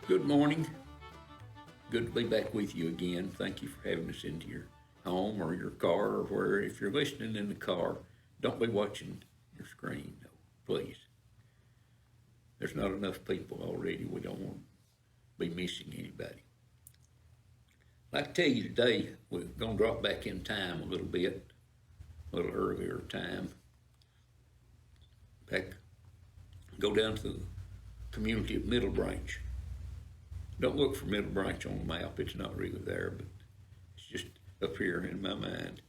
Good morning. Good to be back with you again. Thank you for having us into your home or your car or where. If you're listening in the car, don't be watching your screen, no, please. There's not enough people already. We don't want to be missing anybody. I'd like to tell you today, we're going to drop back in time a little bit, a little earlier time. Back, go down to the community of Middle Branch. Don't look for Middle Branch on the map. It's not really there, but it's just up here in my mind.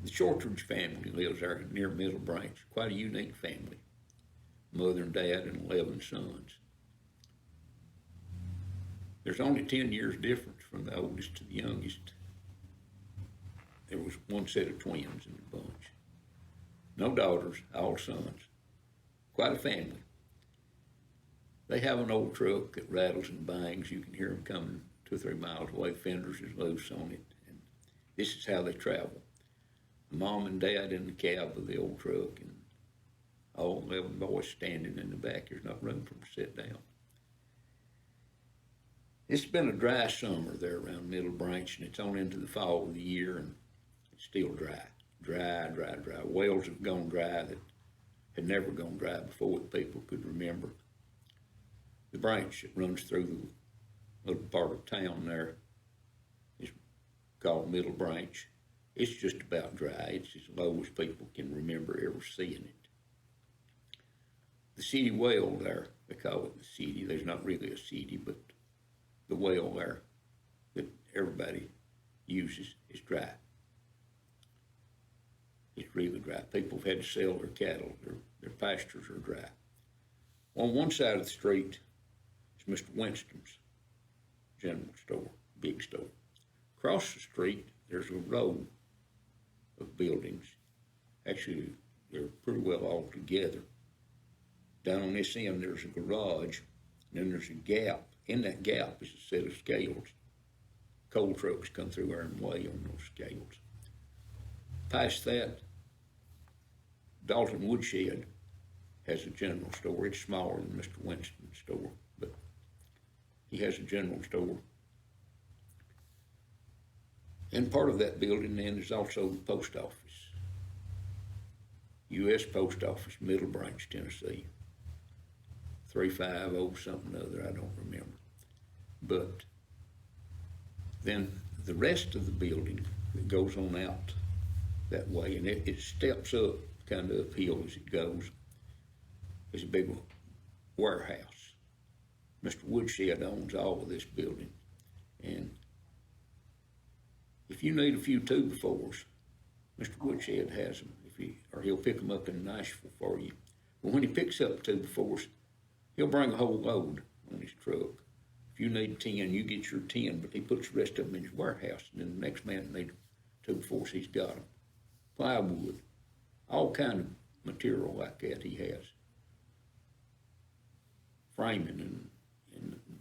The Shortridge family lives there near Middle Branch. Quite a unique family. Mother and dad and 11 sons. There's only 10 years difference from the oldest to the youngest. There was one set of twins in the bunch. No daughters, all sons. Quite a family. They have an old truck that rattles and bangs. You can hear them coming 2 or 3 miles away. Fenders is loose on it. And this is how they travel. Mom and dad in the cab of the old truck and all 11 boys standing in the back. There's not room for them to sit down. It's been a dry summer there around Middle Branch, and it's on into the fall of the year, and it's still dry. Dry. Wells have gone dry that had never gone dry before that people could remember. The branch that runs through the little part of town there is called Middle Branch. It's just about dry. It's as low as people can remember ever seeing it. The city well there, they call it the city. There's not really a city, but the well there that everybody uses is dry. It's really dry. People have had to sell their cattle. Their pastures are dry. On one side of the street is Mr. Winston's general store, big store. Across the street, there's a row of buildings. Actually, they're pretty well all together. Down on this end, there's a garage, and then there's a gap. In that gap is a set of scales. Coal trucks come through there and weigh on those scales. Past that, Dalton Woodshed has a general store. It's smaller than Mr. Winston's store, but he has a general store. And part of that building then is also the post office. U.S. Post Office, Middle Branch, Tennessee. 350 something or other, I don't remember. But then the rest of the building that goes on out that way, and it steps up kind of uphill as it goes, is a big warehouse. Mr. Woodshed owns all of this building. And if you need a few 2x4s, Mr. Woodshed has them, or he'll pick them up in Nashville for you. But when he picks up 2x4s, he'll bring a whole load on his truck. If you need 10, you get your 10, but he puts the rest of them in his warehouse, and then the next man that needs 2x4s, he's got them. Plywood, all kind of material like that he has. Framing and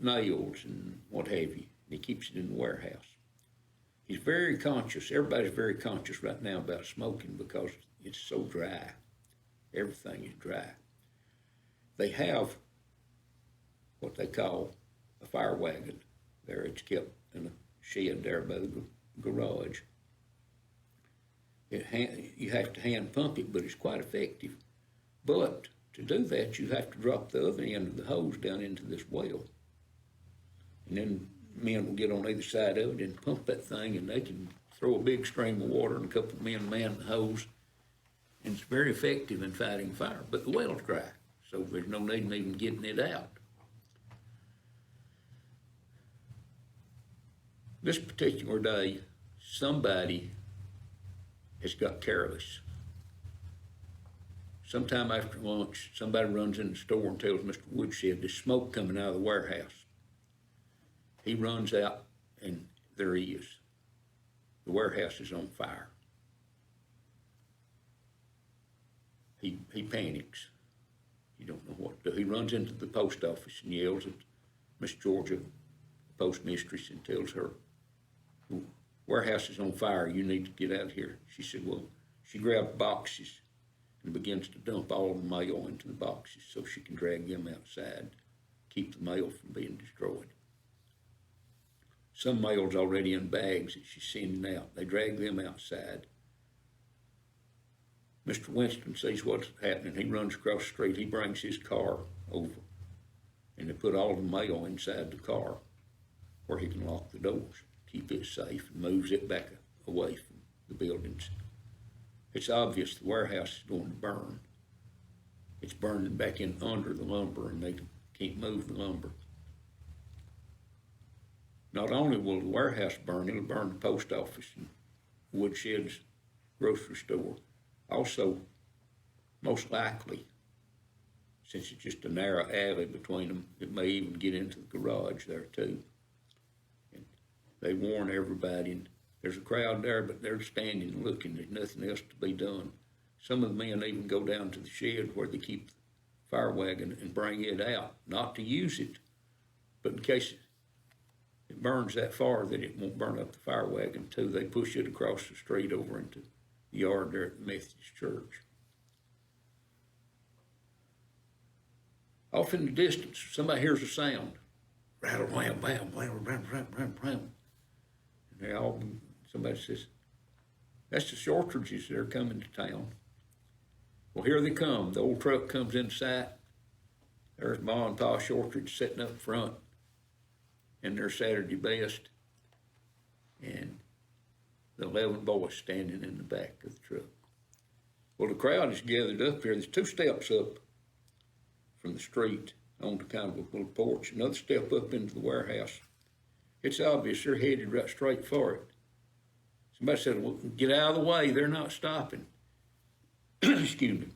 nails and what have you. He keeps it in the warehouse. He's very conscious. Everybody's very conscious right now about smoking because it's so dry. Everything is dry. They have what they call a fire wagon there. It's kept in a shed there by the garage. You have to hand pump it, but it's quite effective. But to do that, you have to drop the other end of the hose down into this well. And then men will get on either side of it and pump that thing, and they can throw a big stream of water, and a couple of men man the hose. And it's very effective in fighting fire. But the well's dry, so there's no need in even getting it out. This particular day, somebody has got careless. Sometime after lunch, somebody runs in the store and tells Mr. Woodshed there's smoke coming out of the warehouse. He runs out, and there he is. The warehouse is on fire. He panics. You don't know what to do. He runs into the post office and yells at Miss Georgia, the postmistress, and tells her, warehouse is on fire, you need to get out of here. She said, well, she grabbed boxes and begins to dump all the mail into the boxes so she can drag them outside keep the mail from being destroyed. Some mail's already in bags that she's sending out. They drag them outside. Mr. Winston sees what's happening. He runs across the street. He brings his car over, and they put all the mail inside the car where he can lock the doors, keep it safe, and moves it back away from the buildings. It's obvious the warehouse is going to burn. It's burning back in under the lumber, and they can't move the lumber. Not only will the warehouse burn, it'll burn the post office and Woodshed's grocery store. Also, most likely, since it's just a narrow alley between them, it may even get into the garage there too. And they warn everybody, and there's a crowd there, but they're standing looking. There's nothing else to be done. Some of the men even go down to the shed where they keep the fire wagon and bring it out, not to use it, but in case it burns that far that it won't burn up the fire wagon too. They push it across the street over into the yard there at the Methodist Church. Off in the distance, somebody hears a sound. Rattle, wham, bam, blam, blam, blam, blam, blam. And somebody says, that's the Shortridges that are coming to town. Well, here they come. The old truck comes in sight. There's Ma and Pa Shortridge sitting up front in their Saturday best, and the 11 boys standing in the back of the truck. Well, the crowd is gathered up here. There's 2 steps up from the street onto kind of a little porch, another step up into the warehouse. It's obvious they're headed right straight for it. Somebody said, well, get out of the way, they're not stopping. Excuse me.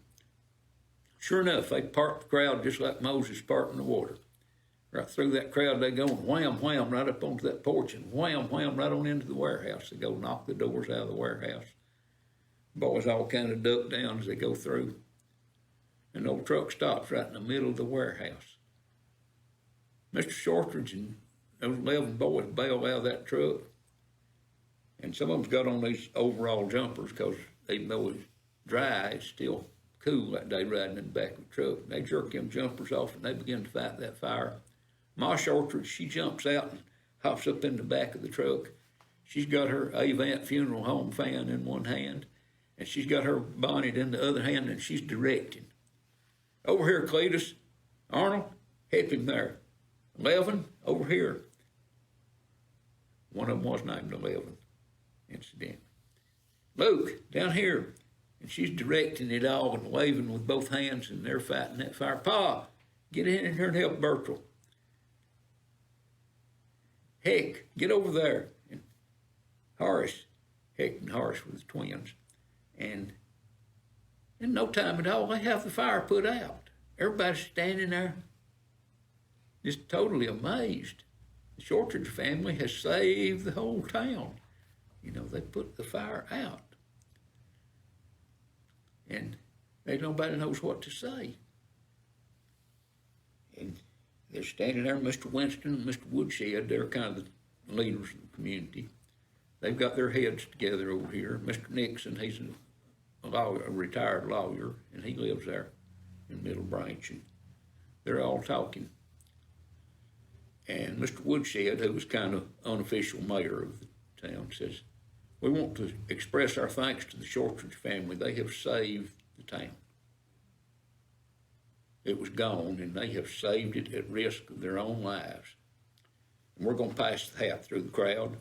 Sure enough, they parked the crowd just like Moses parting the water. Right through that crowd they go, and wham, wham, right up onto that porch, and wham, wham, right on into the warehouse. They go knock the doors out of the warehouse. Boys all kind of duck down as they go through. And the old truck stops right in the middle of the warehouse. Mr. Shortridge and those 11 boys bail out of that truck. And some of them's got on these overall jumpers because even though it's dry, it's still cool that day riding in the back of the truck. And they jerk them jumpers off and they begin to fight that fire. Ma Shortridge, she jumps out and hops up in the back of the truck. She's got her Avant Funeral Home fan in one hand, and she's got her bonnet in the other hand, and she's directing. Over here, Cletus. Arnold, help him there. 11, over here. One of them was named 11, incidentally. Luke, down here. And she's directing it all and waving with both hands, and they're fighting that fire. Pa, get in here and help Bertrell. Heck, get over there. And Horace, Heck and Horace were the twins. And in no time at all, they have the fire put out. Everybody's standing there just totally amazed. The Shortridge family has saved the whole town. You know, they put the fire out. And nobody knows what to say. And they're standing there, Mr. Winston and Mr. Woodshed, they're kind of the leaders of the community. They've got their heads together over here. Mr. Nixon, he's a retired lawyer, and he lives there in Middle Branch, and they're all talking. And Mr. Woodshed, who was kind of unofficial mayor of the town, says, we want to express our thanks to the Shortridge family. They have saved the town. It was gone, and they have saved it at risk of their own lives. And we're going to pass the hat through the crowd.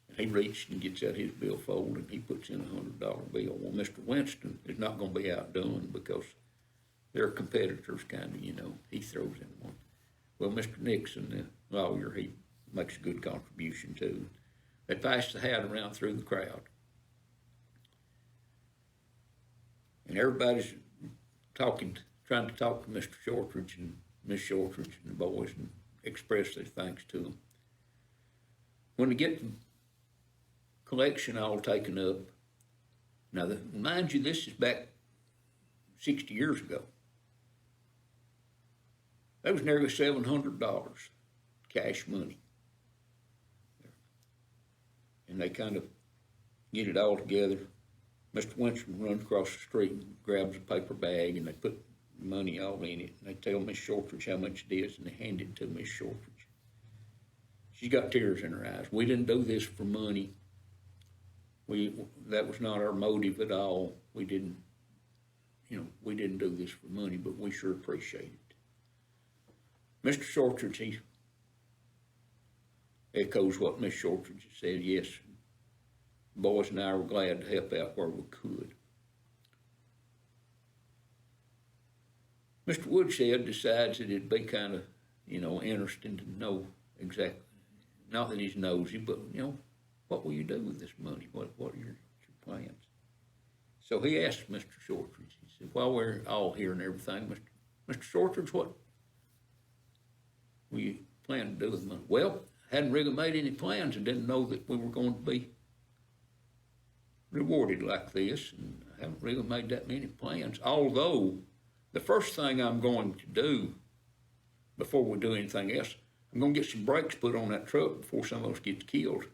And he reaches and gets out his billfold, and he puts in a $100 bill. Well, Mr. Winston is not going to be outdone because they're competitors, kind of, you know. He throws in one. Well, Mr. Nixon, the lawyer, he makes a good contribution too. They pass the hat around through the crowd. And everybody's trying to talk to Mr. Shortridge and Miss Shortridge and the boys and express their thanks to them. When they get the collection all taken up, now, mind you, this is back 60 years ago. That was nearly $700 cash money. And they kind of get it all together. Mr. Winston runs across the street and grabs a paper bag, and they put money all in it. And they tell Miss Shortridge how much it is, and they hand it to Miss Shortridge. She's got tears in her eyes. We didn't do this for money. That was not our motive at all. We didn't do this for money, but we sure appreciate it. Mr. Shortridge, he echoes what Miss Shortridge said. Yes, boys and I were glad to help out where we could. Mr. Woodshed decides that it'd be kind of, interesting to know exactly, not that he's nosy, but, what will you do with this money? What are your plans? So he asked Mr. Shortridge, he said, while we're all here and everything, Mr. Shortridge, what will you plan to do with money? Well, I hadn't really made any plans and didn't know that we were going to be rewarded like this, and I haven't really made that many plans. Although, the first thing I'm going to do before we do anything else, I'm going to get some brakes put on that truck before some of us gets killed.